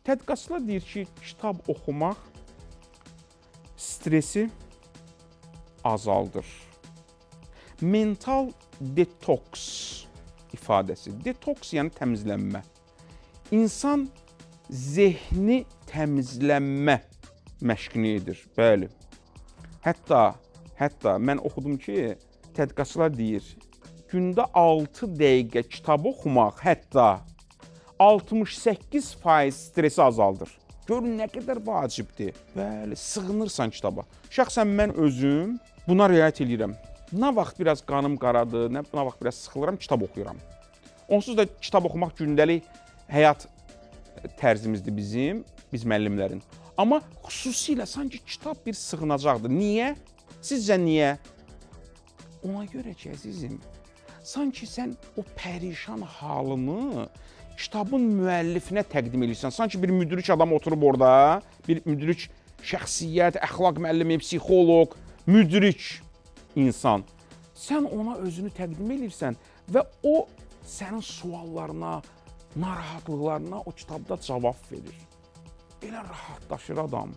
Tədqiqatçılar deyir ki, kitab oxumaq stresi azaldır. Mental detoks ifadəsi. Detoks yəni təmizlənmə. İnsan zehni təmizlənmə məşqini edir. Bəli. Hətta mən oxudum ki, tədqiqatçılar deyir, gündə 6 dəqiqə kitab oxumaq hətta 68% stresi azaldır. Görün nə qədər vacibdir. Bəli, sığınırsan kitaba. Şəxsən mən özüm buna riayət edirəm. Nə vaxt biraz qanım qaradır, nə vaxt biraz sıxılıram, kitab oxuyuram. Onsuz da kitab oxumaq gündəlik həyat tərzimizdir biz müəllimlərin. Amma xüsusilə sanki kitab bir sığınacaqdır. Niyə? Sizcə niyə? Ona görə ki, əzizim, sanki sən o pərişan halını kitabın müəllifinə təqdim edirsən. Sanki bir müdrik adam oturub orada, bir müdrik şəxsiyyət, əxlaq müəllimi, psixoloq, müdrik insan. Sən ona özünü təqdim edirsən və o sənin suallarına, narahatlıqlarına o kitabda cavab verir. Elə rahatlaşır adam.